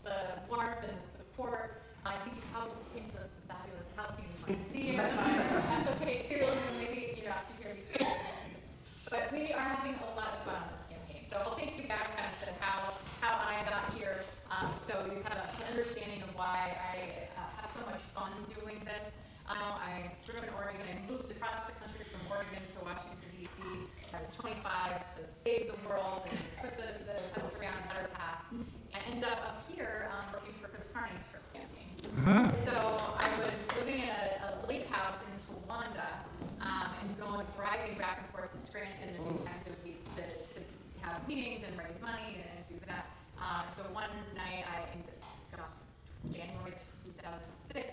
the warmth and the support. I think you probably just came to us with fabulous housing and see it. That's okay too. Maybe you have to hear these things. But we are having a lot of fun on this campaign. So I'll take you back kind of to how I got here. So you have an understanding of why I have so much fun doing this. I grew up in Oregon. I moved across the country from Oregon to Washington, D.C. I was 25 to save the world and put the country on a better path. I ended up here working for Chris Carney's first campaign. So I was living in a lake house in Towanda and driving back and forth to Scranton a few times a week to have meetings and raise money and do that. So one night, January 2006,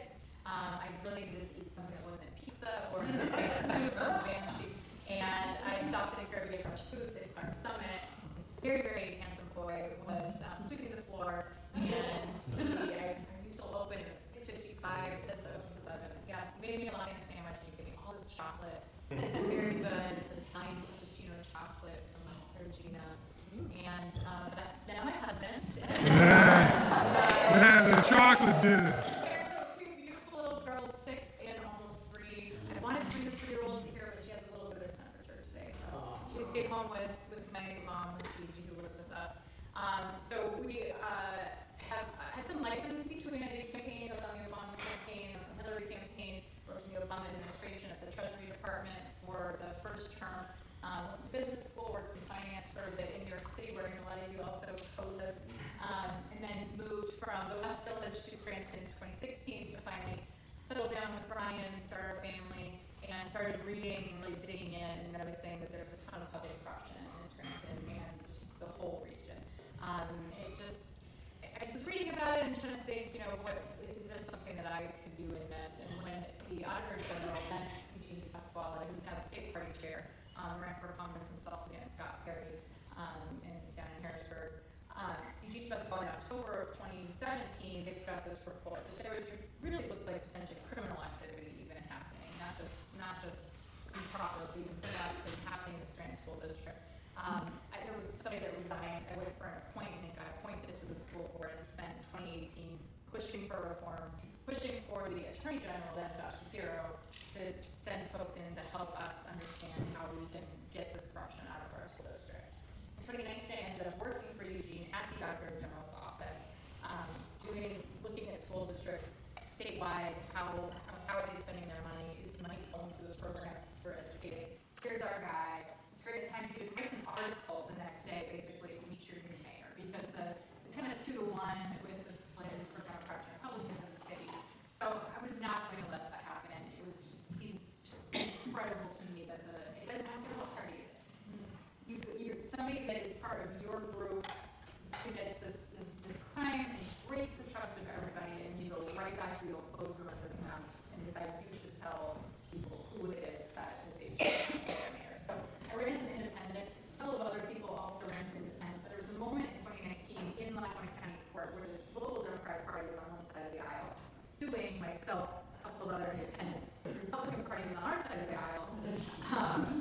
I really needed to eat something that wasn't pizza or soup or banshee. And I stopped at Galilee Fresh Foods at Clark Summit. This very, very handsome boy was sweeping the floor, and I used to open at 6:55. Said the yeah, made me a Latina sandwich. And he gave me all this chocolate. It's very good. It's Italian cappuccino chocolate from Regina. And that's now my husband. The chocolate did it. Two beautiful little girls, 6 and almost 3. I wanted to bring the 3-year-old here, but she has a little bit of temperature today. So she stayed home with my mom, Gigi, who lives with us. So we have had some life in between. I did campaigns. I was on the Obama campaign, I was on the Hillary campaign, worked in the Obama administration at the Treasury Department for the first term. Went to business school, worked in finance for a bit in New York City, where a lot of you also co-live, and then moved from the West Village to Scranton in 2016 to finally settle down with Brian, start our family, and started reading and really digging in, and I was saying that there's a ton of public corruption in Scranton and just the whole region. I was reading about it and trying to think, what is there something that I could do in this? And when the Auditor General, then Eugene Pasquale, who's now the state party chair, ran for Congress himself against Scott Perry down in Harrisburg. Eugene Pasquale in October of 2017, they put out this report that there was really looked like potentially criminal activity even happening, not just improper, but even criminal activity happening in the Scranton School District. There was somebody that resigned. I went for an appointment, got appointed to the school board, and spent 2018 pushing for reform, pushing for the Attorney General, then Josh Shapiro, to send folks in to help us understand how we can get this corruption out of our school district. In 2019, I ended up working for Eugene at the Auditor General's office, looking at school districts statewide, how are they spending their money? Is the money going to those programs for educating? Here's our guy. It's great time to write an article the next day, basically, to meet your new mayor, because it's kind of 2-to-1 with the split for Democrats and Republicans in the city. So I was not going to let that happen. It was seemed incredible to me that it doesn't matter what party it is. You're somebody that is part of your group commits this crime and breaks the trust of everybody, and you go right back to the opposing system and decide you should tell people who it is that they should be mayor. So I ran as an independent. Several of other people also ran as independent. But there was a moment in 2019 in Lackawanna County Court where the local Democratic Party was on one side of the aisle, suing myself, a couple of other independents. The Republican Party was on our side of the aisle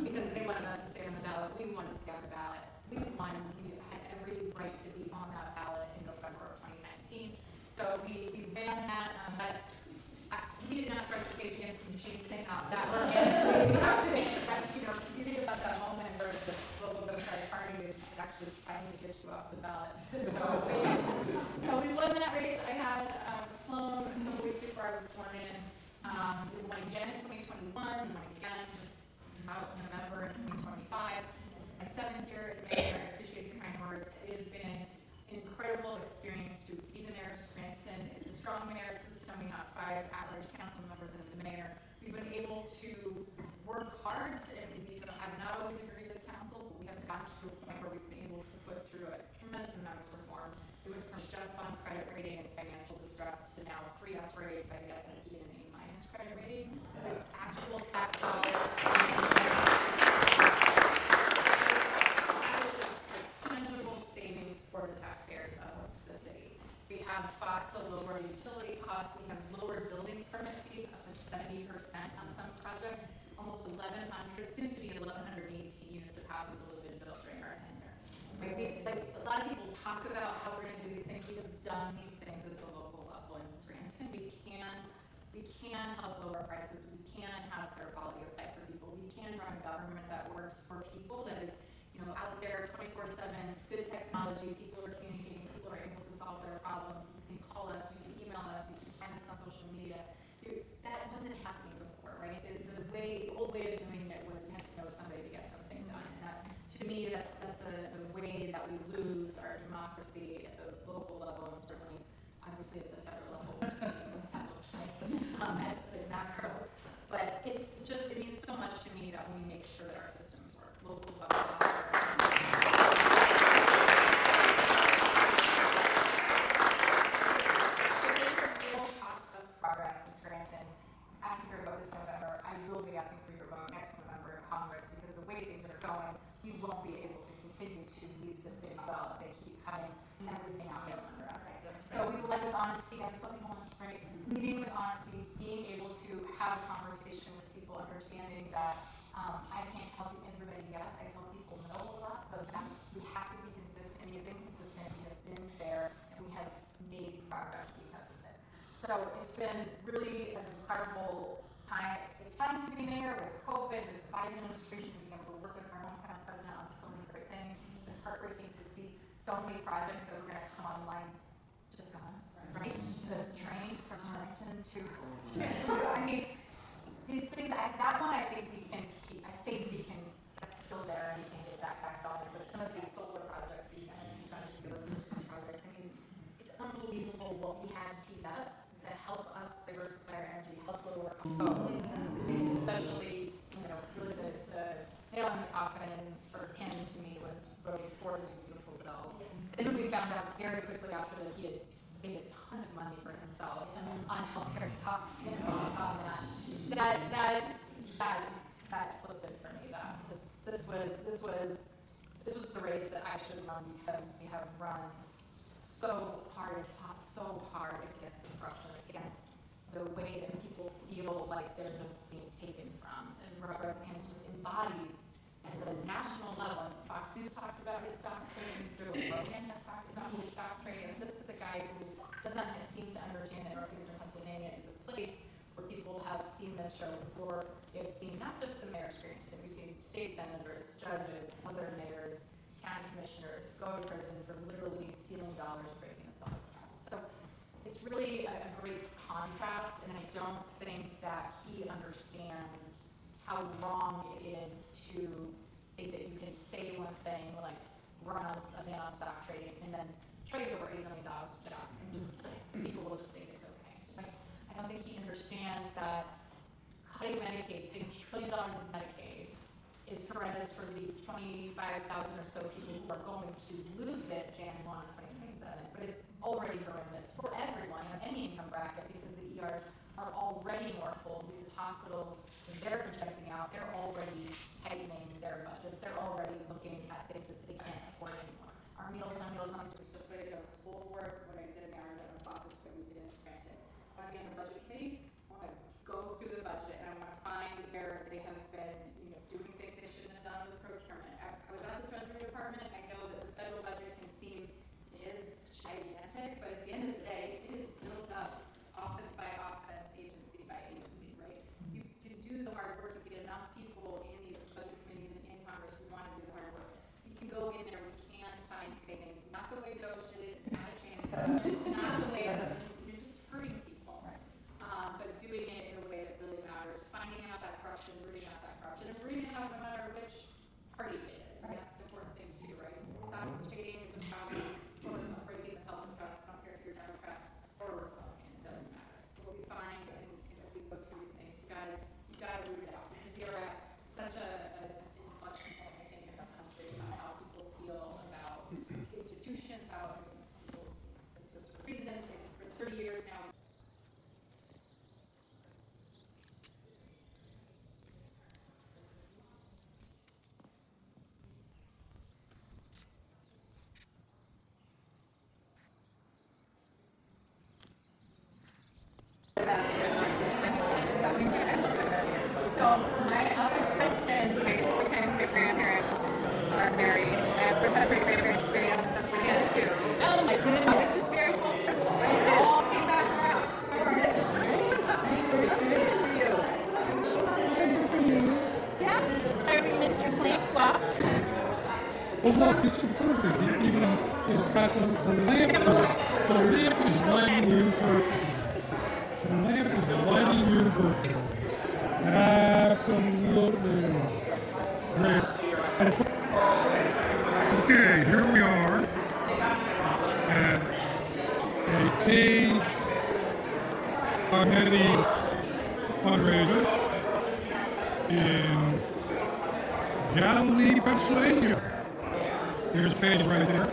because they wanted us to stay on the ballot. We wanted to stay on the ballot. We won. We had every right to be on that ballot in November of 2019. So we ran that. We did not start the Paige against the machine thing out that way. You think about that moment where the local Democratic Party is actually trying to get you off the ballot. So we won that race. I had Sloan a couple weeks before I was sworn in. We won again in 2021. We won again just out in November in 2025. My 7th year as mayor. I appreciate the kind words. It has been an incredible experience to be the mayor of Scranton. It's a strong mayor system. We have 5 at-large council members and the mayor. We've been able to work hard, and we have not always agreed with council, but we have gotten to a point where we've been able to put through a tremendous amount of reform. We went from junk bond credit rating and financial distress to now a free upgrade by the S&P and an A- credit rating with actual tax dollars. Tangible savings for the taxpayers of the city. We have fought to lower utility costs. We have lowered building permit fees up to 70% on some projects. Almost 1,100, soon to be 1,118 units of housing will have been built during our tenure. Right? A lot of people talk about how we're going to do these things. We have done these things. We can help lower prices. We can have better quality of life for people. We can run a government that works for people, that is, out there 24/7, good technology. People are communicating. People are able to solve their problems. You can call us. You can email us. You can find us on social media. That wasn't happening before, right? The old way of doing it was you had to know somebody to get something done. And that, to me, that's the way that we lose our democracy at the local level, and certainly, obviously, at the federal level, we're seeing what that looks like at the macro. But it means so much to me that we make sure that our systems work. Local level. Progress in Scranton. Asking for your vote this November. I will be asking for your vote next November in Congress, because the way things are going, we won't be able to continue to lead the city well if they keep cutting everything out from under us. So we would like with honesty, guys, let me hold on, right? Leading with honesty, being able to have a conversation with people, understanding that I can't tell everybody yes, I tell people no a lot, but that we have to be consistent. We have been consistent, we have been fair, and we have made progress because of it. So it's been really an incredible time to be mayor with COVID, with the Biden administration, being able to work with our hometown president on so many great things. It's been heartbreaking to see so many projects that we're going to come online just gone, right? The train from Scranton to I mean, these things, that one I think we can keep. I think we can, that's still there, and we can get that back on. But some of these solar projects, we kind of trying to do with this project. I mean, it's unbelievable what we had teed up to help us diversify our energy, help lower costs. Especially, really the nail in the coffin for him, to me, was voting for the beautiful bill. Then we found out very quickly after that he had made a ton of money for himself on healthcare stocks, on that flipped it for me. That this was the race that I should run, because we have run so hard and fought so hard against this corruption, against the way that people feel like they're just being taken from. And Rob Bresnahan just embodies at the national level. Fox News talked about his stock trading. Joe Rogan has talked about his stock trading. This is a guy who doesn't seem to understand that Northeastern Pennsylvania is a place where people have seen this show before. They've seen not just the mayor of Scranton, we've seen state senators, judges, other mayors, county commissioners go to prison for literally stealing dollars, breaking the public trust. So it's really a great contrast, and I don't think that he understands how wrong it is to think that you can say one thing, like run a ban on stock trading, and then trade over $8 million of stock, and just people will just think it's okay. Like, I don't think he understands that cutting Medicaid, paying $1 trillion of Medicaid, is horrendous for the 25,000 or so people who are going to lose it January 1, 2027. But it's already horrendous for everyone in any income bracket, because the ERs are already more full. These hospitals, when they're projecting out, they're already tightening their budgets. They're already looking at things that they can't afford anymore. Our Meals on Wheels was ready to go to school for it, what I did in our general's office, but we didn't grant it. I want to be on the budget committee. I want to go through the budget, and I want to find where they have been, doing things they shouldn't have done with procurement. I was at the Treasury Department. I know that the federal budget can seem, it is gigantic, but at the end of the day, it is built up office by office, agency by agency, right? You can do the hard work. You get enough people in these budget committees and in Congress who want to do the hard work. You can go in there. We can find savings. Not the way Joe did it. Not a chance. Not the way that you're just hurting people. But doing it in a way that really matters. Finding out that corruption, rooting out that corruption, and rooting it out no matter which party it is. Right. That's the important thing too, right? Stock trading is a problem or breaking the public trust. I don't care if you're Democrat or Republican. It doesn't matter. What we find, and as we go through these things, you gotta root it out, because you're at such an inflection point, I think, in the country about how people feel about institutions, how people, it's just a reason for 30 years now. So look, this is perfect. It's got the lamp. The lamp is lighting you perfectly. The lamp is lighting you perfectly. Absolutely. Great. Okay, here we are at a Paige Cognetti fundraiser in Galilee, Pennsylvania. Here's Paige right there.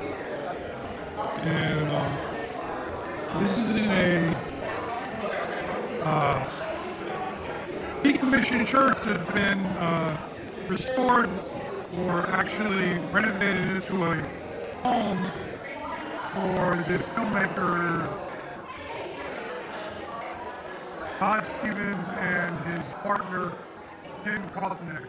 And this is in a decommissioned church that's been restored or actually renovated into a home for the filmmaker Todd Stevens and his partner Paige Cognetti.